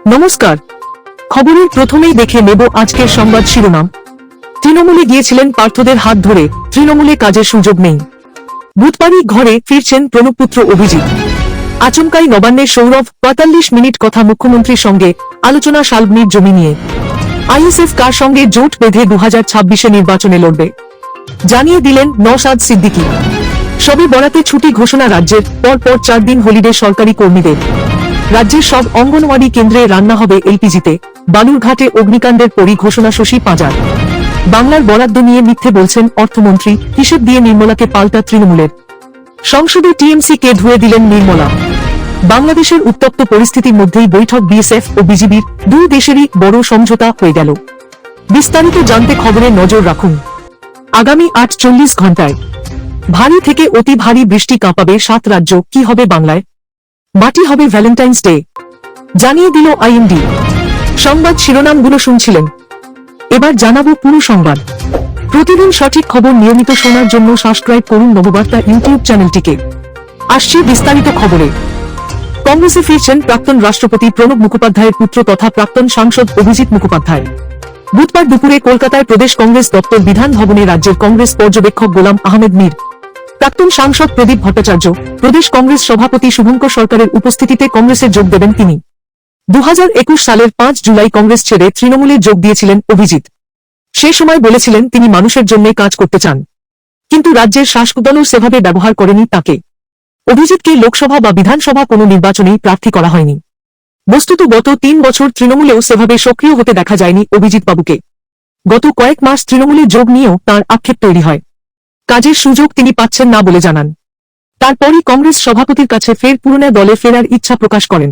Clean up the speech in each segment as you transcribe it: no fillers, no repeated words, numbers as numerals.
নমস্কার। খবরের প্রথমেই দেখে নেব আজকের সংবাদ শিরোনাম। তৃণমূলে গিয়েছিলেন পার্থদের হাত ধরে, তৃণমূলে কাজের সুযোগ নেই। বুধবারই ঘরে ফিরছেন প্রণবপুত্র অভিজিৎ। আচমকাই নবান্নের সৌরভ ৪৫ মিনিট কথা মুখ্যমন্ত্রীর সঙ্গে, আলোচনা শালবনির জমি নিয়ে। আইএসএফ কার সঙ্গে জোট বেঁধে ২০২৬ নির্বাচনে লড়বে জানিয়ে দিলেন নওশাদ সিদ্দিকী। সবে বরাতে ছুটি ঘোষণা রাজ্যের, পরপর ৪ দিন হলিডে সরকারি কর্মীদের। রাজ্যের সব অঙ্গনওয়াড়ি কেন্দ্রে রান্না হবে এলপিজিতে, বালুরঘাটে অগ্নিকাণ্ডের পরই ঘোষণা শশী পাঁজার। বাংলার বরাদ্দ নিয়ে মিথ্যে বলছেন অর্থমন্ত্রী, হিসেব দিয়ে নির্মলাকে পাল্টা তৃণমূলের। সংসদে টিএমসি কে ধুয়ে দিলেন নির্মলা। বাংলাদেশের উত্তপ্ত পরিস্থিতির মধ্যেই বৈঠক বিএসএফ ও বিজিবির, দুই দেশেরই বড় সমঝোতা হয়ে গেল। বিস্তারিত জানতে খবরে নজর রাখুন। আগামী ৪৮ ঘণ্টায় ভারী থেকে অতি ভারী বৃষ্টি কাঁপাবে ৭ রাজ্য। কি হবে বাংলায়? মাটি হবে ভ্যালেন্টাইন্স ডে, জানিয়ে দিল আইএমডি। সংবাদ শিরোনামগুলো শুনছিলেন, এবার জানাবো পুরো সংবাদ। প্রতিদিন সঠিক খবর নিয়মিত শোনার জন্য সাবস্ক্রাইব করুন নববার্তা ইউটিউব চ্যানেলটিকে। আসছে বিস্তারিত খবরে। কংগ্রেসে ফিরছেন প্রাক্তন রাষ্ট্রপতি প্রণব মুখোপাধ্যায়ের পুত্র তথা প্রাক্তন সাংসদ অভিজিৎ মুখোপাধ্যায়। বুধবার দুপুরে কলকাতায় প্রদেশ কংগ্রেস দপ্তর বিধান ভবনে রাজ্যের কংগ্রেস পর্যবেক্ষক গোলাম আহমেদ মীর, প্রাক্তন সাংসদ প্রদীপ ভট্টাচার্য, প্রদেশ কংগ্রেস সভাপতি শুভঙ্কর সরকারের উপস্থিতিতে কংগ্রেসে যোগ দেবেন তিনি। ২০২১ সালের ৫ জুলাই কংগ্রেস ছেড়ে তৃণমূলে যোগ দিয়েছিলেন অভিজিৎ। সে সময় বলেছিলেন তিনি মানুষের জন্য কাজ করতে চান, কিন্তু রাজ্যের শাসকদলও সেভাবে ব্যবহার করেনি তাকে। অভিজিৎকে লোকসভা বা বিধানসভা কোনো নির্বাচনেই প্রার্থী করা হয়নি। বস্তুত গত ৩ বছর তৃণমূলেও সেভাবে সক্রিয় হতে দেখা যায়নি অভিজিৎ বাবুকে। গত কয়েক মাস তৃণমূলে যোগ নিয়েও তাঁর আক্ষেপ তৈরি হয়। কাজের সুযোগ তিনি পাচ্ছেন না বলে জানান। তারপরই কংগ্রেস সভাপতির কাছে ফের পুরনো দলে ফেরার ইচ্ছা প্রকাশ করেন।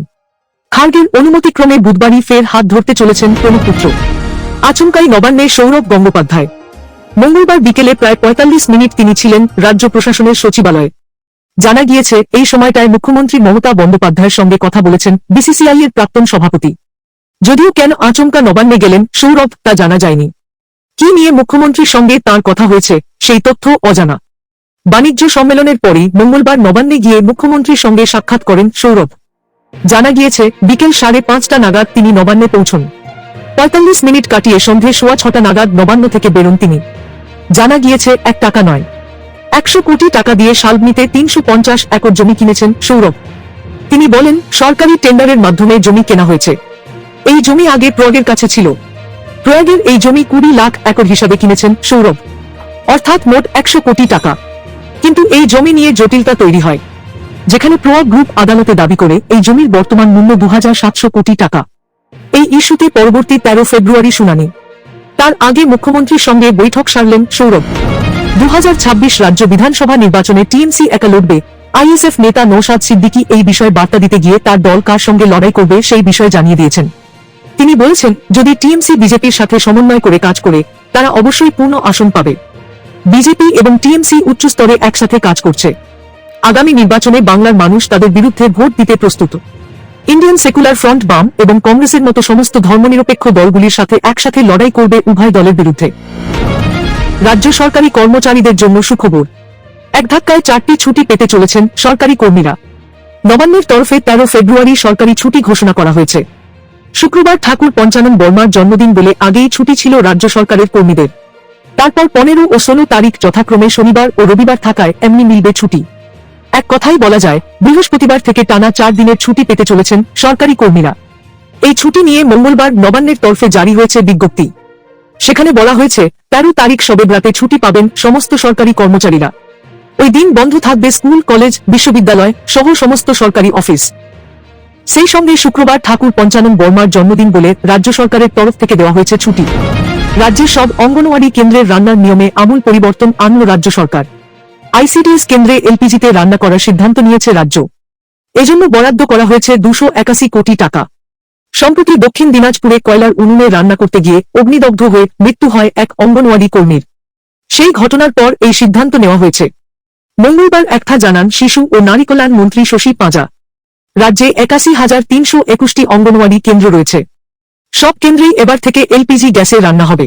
খার্গের অনুমতিক্রমে বুধবারই ফের হাত ধরতে চলেছেন প্রণবপুত্র। আচমকাই নবান্নে সৌরভ গঙ্গোপাধ্যায়। মঙ্গলবার বিকেলে প্রায় ৪৫ মিনিট তিনি ছিলেন রাজ্য প্রশাসনের সচিবালয়ে। জানা গিয়েছে, এই সময়টায় মুখ্যমন্ত্রী মমতা বন্দ্যোপাধ্যায়ের সঙ্গে কথা বলেছেন বিসিসিআই এর প্রাক্তন সভাপতি। যদিও কেন আচমকা নবান্নে গেলেন সৌরভ তা জানা যায়নি। কি নিয়ে মুখ্যমন্ত্রীর সঙ্গে তাঁর কথা হয়েছে সেই তথ্য অজানা। বাণিজ্য সম্মেলনের পরই মঙ্গলবার নবান্নে গিয়ে মুখ্যমন্ত্রীর সঙ্গে সাক্ষাৎ করেন সৌরভ। জানা গিয়েছে, বিকেল ৫:৩০ নাগাদ তিনি নবান্নে পৌঁছন। ৪৫ মিনিট কাটিয়ে সন্ধে ৬:৩০ নাগাদ নবান্ন থেকে বেরোন তিনি। জানা গিয়েছে, ১ টাকা নয়, ১০০ কোটি টাকা দিয়ে শালবনিতে ৩৫০ একর জমি কিনেছেন সৌরভ। তিনি বলেন, সরকারি টেন্ডারের মাধ্যমে জমি কেনা হয়েছে। এই জমি আগে প্রয়াগের কাছে ছিল। প্রয়াগের এই জমি ২০ লাখ একর হিসাবে কিনেছেন সৌরভ, অর্থাৎ মোট ১০০ কোটি টাকা। কিন্তু এই জমি নিয়ে জটিলতা তৈরি হয়, যেখানে প্রয়াগ গ্রুপ আদালতে দাবি করে এই জমির বর্তমান মূল্য ২৭০০ কোটি টাকা। এই ইস্যুতে পরবর্তী ১৩ ফেব্রুয়ারি শুনানি। তার আগে মুখ্যমন্ত্রীর সঙ্গে বৈঠক সারলেন সৌরভ। ২০২৬ রাজ্য বিধানসভা নির্বাচনে টিএমসি একা লড়বে। আইএসএফ নেতা নওশাদ সিদ্দিকী এই বিষয়ে বার্তা দিতে গিয়ে তার দল কার সঙ্গে লড়াই করবে সেই বিষয়ে জানিয়ে দিয়েছেন। তিনি বলেছেন, যদি টিএমসি বিজেপির সাথে সমন্বয় করে কাজ করে, তারা অবশ্যই পূর্ণ আসন পাবে। বিজেপি এবং টিএমসি উচ্চস্তরে একসাথে কাজ করছে। আগামী নির্বাচনে বাংলার মানুষ তাদের বিরুদ্ধে ভোট দিতে প্রস্তুত। ইন্ডিয়ান সেকুলার ফ্রন্ট, বাম এবং কংগ্রেসের মতো সমস্ত ধর্মনিরপেক্ষ দলগুলির সাথে একসাথে লড়াই করবে উভয় দলের বিরুদ্ধে। রাজ্য সরকারি কর্মচারীদের জন্য সুখবর। এক ধাক্কায় ৪টি ছুটি পেতে চলেছেন সরকারি কর্মীরা। নবান্নের তরফে ১৩ ফেব্রুয়ারি সরকারি ছুটি ঘোষণা করা হয়েছে। শুক্রবার ঠাকুর পঞ্চানন বর্মার জন্মদিন বলে আগেই ছুটি ছিল রাজ্য সরকারের কর্মীদের। তারপর ১৫ ও ১৬ তারিখ যথাক্রমে শনিবার ও রবিবার থাকায় এমনি মিলবে ছুটি। এক কথাই বলা যায়, বৃহস্পতিবার থেকে টানা ৪ দিনের ছুটি পেতে চলেছেন সরকারি কর্মীরা। এই ছুটি নিয়ে মঙ্গলবার নবান্নের তরফে জারি হয়েছে বিজ্ঞপ্তি। সেখানে বলা হয়েছে, ১৩ তারিখ শবে রাতে ছুটি পাবেন সমস্ত সরকারি কর্মচারীরা। ওই দিন বন্ধ থাকবে স্কুল, কলেজ, বিশ্ববিদ্যালয় সহ সমস্ত সরকারি অফিস। সেই সঙ্গে শুক্রবার ঠাকুর পঞ্চানন বর্মার জন্মদিন বলে রাজ্য সরকারের তরফ থেকে দেওয়া হয়েছে ছুটি। রাজ্যের সব অঙ্গনওয়াড়ি কেন্দ্রের রান্নার নিয়মে আমূল পরিবর্তন আনল রাজ্য সরকার। আইসিডিএস কেন্দ্রে এলপিজিতে রান্না করার সিদ্ধান্ত নিয়েছে রাজ্য। এজন্য বরাদ্দ করা হয়েছে ২৮১ কোটি টাকা। সম্প্রতি দক্ষিণ দিনাজপুরে কয়লার উনুনে রান্না করতে গিয়ে অগ্নিদগ্ধ হয়ে মৃত্যু হয় এক অঙ্গনওয়াড়ি কর্মীর। সেই ঘটনার পর এই সিদ্ধান্ত নেওয়া হয়েছে। মঙ্গলবার একথা জানান শিশু ও নারী কল্যাণ মন্ত্রী শশী পাঁজা। রাজ্যে ৮১,৩২১টি অঙ্গনওয়াড়ি কেন্দ্র রয়েছে। সব কেন্দ্রেই এবার থেকে এলপিজি গ্যাসে রান্না হবে।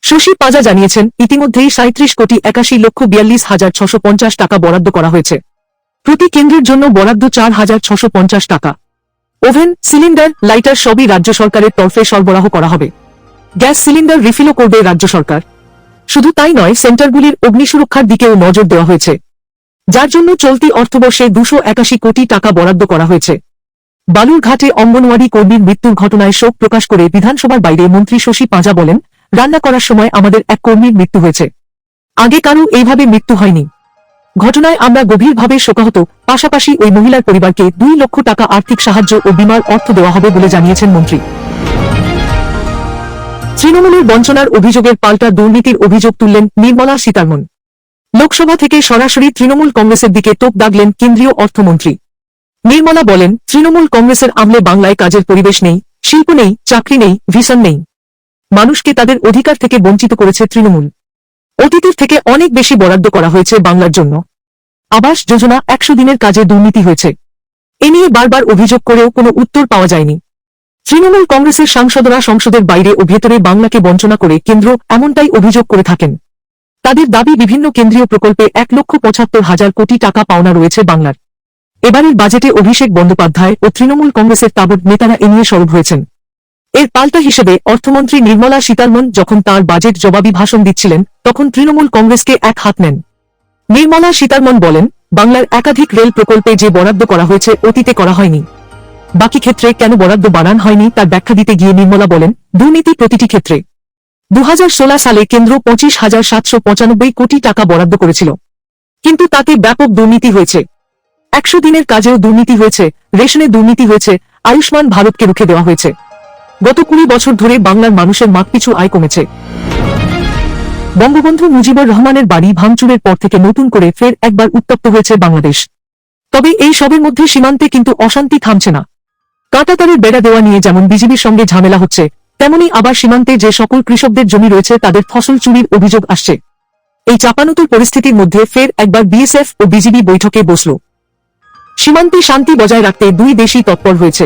শশী পাঁজা জানিয়েছেন, ইতিমধ্যেই ৩৭,৮১,৪২,৬৫০ টাকা বরাদ্দ করা হয়েছে। প্রতি কেন্দ্রের জন্য বরাদ্দ ৪,৬৫০ টাকা। ওভেন, সিলিন্ডার, লাইটার সবই রাজ্য সরকারের তরফে সরবরাহ করা হবে। গ্যাস সিলিন্ডার রিফিলও করবে রাজ্য সরকার। শুধু তাই নয়, সেন্টারগুলির অগ্নিসুরক্ষার দিকেও নজর দেওয়া হয়েছে, যার জন্য চলতি অর্থবর্ষে 281 কোটি টাকা বরাদ্দ করা হয়েছে। বালুরঘাটে অঙ্গনওয়াড়ি কর্মীর মৃত্যুর ঘটনায় শোক প্রকাশ করে বিধানসভার বাইরে মন্ত্রী শশী পাঁজা বলেন, রান্না করার সময় আমাদের এক কর্মীর মৃত্যু হয়েছে, আগে কারো এইভাবে মৃত্যু হয়নি। ঘটনায় আমরা গভীরভাবে শোকাহত। পাশাপাশি ওই মহিলার পরিবারকে 2 লক্ষ টাকা আর্থিক সাহায্য ও বীমার অর্থ দেওয়া হবে বলে জানিয়েছেন মন্ত্রী। তৃণমূলের বঞ্চনার অভিযোগের পাল্টা দুর্নীতির অভিযোগ তুললেন নির্মলা সীতারমণ। লোকসভা থেকে সরাসরি তৃণমূল কংগ্রেসের দিকে তোপ দাগলেন কেন্দ্রীয় অর্থমন্ত্রী। নির্মলা বলেন, তৃণমূল কংগ্রেসের আমলে বাংলায় কাজের পরিবেশ নেই, শিল্প নেই, চাকরি নেই, ভিশন নেই। মানুষকে তাদের অধিকার থেকে বঞ্চিত করেছে তৃণমূল। অতীতের থেকে অনেক বেশি বরাদ্দ করা হয়েছে বাংলার জন্য। আবাস যোজনা, 100 দিনের কাজে দুর্নীতি হয়েছে। এ নিয়ে বারবার অভিযোগ করেও কোনো উত্তর পাওয়া যায়নি। তৃণমূল কংগ্রেসের সাংসদরা সংসদের বাইরে ও ভেতরে বাংলাকে বঞ্চনা করে কেন্দ্র এমনটাই অভিযোগ করে থাকেন। তাদের দাবি, বিভিন্ন কেন্দ্রীয় প্রকল্পে 1,75,000 কোটি টাকা পাওনা রয়েছে বাংলার। এবারের বাজেটে অভিষেক বন্দ্যোপাধ্যায় ও তৃণমূল কংগ্রেসের তাবৎ নেতারা এ নিয়ে সরব হয়েছেন। এর পাল্টা হিসেবে অর্থমন্ত্রী নির্মলা সীতারমণ যখন তাঁর বাজেট জবাবি ভাষণ দিচ্ছিলেন, তখন তৃণমূল কংগ্রেসকে এক হাত নেন। নির্মলা সীতারমণ বলেন, বাংলার একাধিক রেল প্রকল্পে যে বরাদ্দ করা হয়েছে অতীতে করা হয়নি। বাকি ক্ষেত্রে কেন বরাদ্দ বাড়ানো হয়নি তার ব্যাখ্যা দিতে গিয়ে নির্মলা বলেন, দুর্নীতি প্রতিটি ক্ষেত্রে। 2016 সালে কেন্দ্র 25,795 কোটি টাকা বরাদ্দ করেছিল, কিন্তু তাতে ব্যাপক দুর্নীতি হয়েছে। 100 দিনের কাজেও দুর্নীতি হয়েছে, রেশনে দুর্নীতি হয়েছে, আয়ুষ্মান ভারতকে রুখে দেওয়া হয়েছে। গত 20 বছর ধরে বাংলার মানুষের মাথপিছু আয় কমেছে। বঙ্গবন্ধু মুজিবুর রহমানের বাড়ি ভাঙচুরের পর থেকে নতুন করে ফের একবার উত্তপ্ত হয়েছে বাংলাদেশ। তবে এই সবের মধ্যে সীমান্তে কিন্তু অশান্তি থামছে না। কাঁটাতারের বেড়া দেওয়া নিয়ে যেমন বিজিবির সঙ্গে ঝামেলা হচ্ছে, তেমনি আবার সীমান্তে যে সকল কৃষকদের জমি রয়েছে তাদের ফসল চুরির অভিযোগ আসছে। এই চাপানুতুর পরিস্থিতির মধ্যে ফের একবার বিএসএফ ও বিজিবি বৈঠকে বসল। সীমান্তে শান্তি বজায় রাখতে দুই দেশই তৎপর হয়েছে।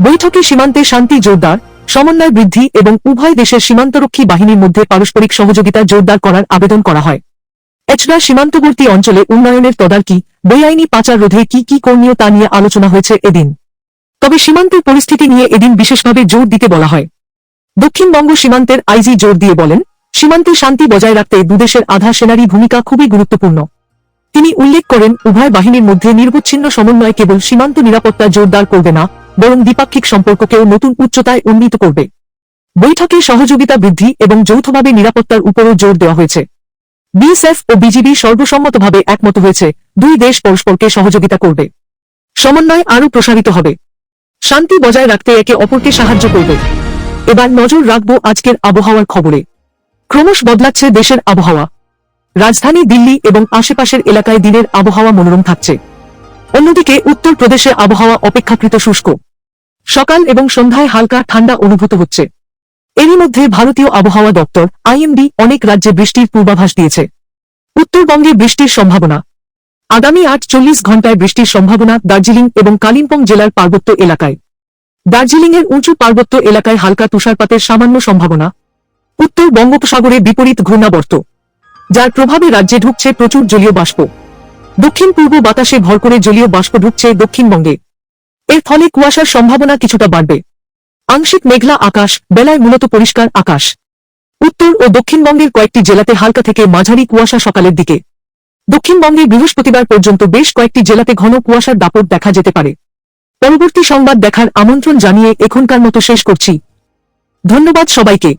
বৈঠকে সীমান্তে শান্তি জোরদার, সমন্বয় বৃদ্ধি এবং উভয় দেশের সীমান্তরক্ষী বাহিনীর মধ্যে পারস্পরিক সহযোগিতা জোরদার করার আবেদন করা হয়। এছাড়া সীমান্তবর্তী অঞ্চলে উন্নয়নের তদারকি, বেআইনি পাচার রোধে কি কি করণীয় তা নিয়ে আলোচনা হয়েছে এদিন। তবে সীমান্তের পরিস্থিতি নিয়ে এদিন বিশেষভাবে জোর দিতে বলা হয়। দক্ষিণবঙ্গ সীমান্তের আইজি জোর দিয়ে বলেন, সীমান্তে শান্তি বজায় রাখতে দুদেশের আধা সেনারই ভূমিকা খুবই গুরুত্বপূর্ণ। তিনি উল্লেখ করেন, উভয় বাহিনীর মধ্যে নিরবচ্ছিন্ন সমন্বয় কেবল সীমান্ত নিরাপত্তা জোরদার করবে না, বরং দ্বিপাক্ষিক সম্পর্ককেও নতুন উচ্চতায় উন্নীত করবে। বৈঠকে সহযোগিতা বৃদ্ধি এবং যৌথভাবে নিরাপত্তার উপরও জোর দেওয়া হয়েছে। বিএসএফ ও বিজিবি সর্বসম্মতভাবে একমত হয়েছে, দুই দেশ পরস্পরকে সহযোগিতা করবে, সমন্বয় আরও প্রসারিত হবে, শান্তি বজায় রাখতে একে অপরকে সাহায্য করবে। এবার নজর রাখব আজকের আবহাওয়ার খবরে। ক্রমশ বদলাচ্ছে দেশের আবহাওয়া। রাজধানী দিল্লি এবং আশেপাশের এলাকায় দিনের আবহাওয়া মনোরম থাকছে। অন্যদিকে উত্তরপ্রদেশে আবহাওয়া অপেক্ষাকৃত শুষ্ক। সকাল এবং সন্ধ্যায় হালকা ঠান্ডা অনুভূত হচ্ছে। এরই মধ্যে ভারতীয় আবহাওয়া দপ্তর আইএমডি অনেক রাজ্যে বৃষ্টির পূর্বাভাস দিয়েছে। উত্তরবঙ্গে বৃষ্টির সম্ভাবনা। আগামী 48 ঘণ্টায় বৃষ্টির সম্ভাবনা দার্জিলিং এবং কালিম্পং জেলার পার্বত্য এলাকায়। দার্জিলিংয়ের উঁচু পার্বত্য এলাকায় হালকা তুষারপাতের সামান্য সম্ভাবনা। উত্তর বঙ্গোপসাগরে বিপরীত ঘূর্ণাবর্ত, যার প্রভাবে রাজ্যে ঢুকছে প্রচুর জলীয় বাষ্প। দক্ষিণ পূর্ব বাতাসে ভর করে জলীয় বাষ্প ঢুকছে দক্ষিণবঙ্গে। এর ফলে কুয়াশার সম্ভাবনা কিছুটা বাড়বে। আংশিক মেঘলা আকাশ, বেলায় মূলত পরিষ্কার আকাশ। উত্তর ও দক্ষিণবঙ্গের কয়েকটি জেলাতে হালকা থেকে মাঝারি কুয়াশা সকালের দিকে। দক্ষিণবঙ্গে বৃহস্পতিবার পর্যন্ত বেশ কয়েকটি জেলাতে ঘন কুয়াশার দাপট দেখা যেতে পারে। পরবর্তী সংবাদ দেখার আমন্ত্রণ জানিয়ে এখনকার মতো শেষ করছি। ধন্যবাদ সবাইকে।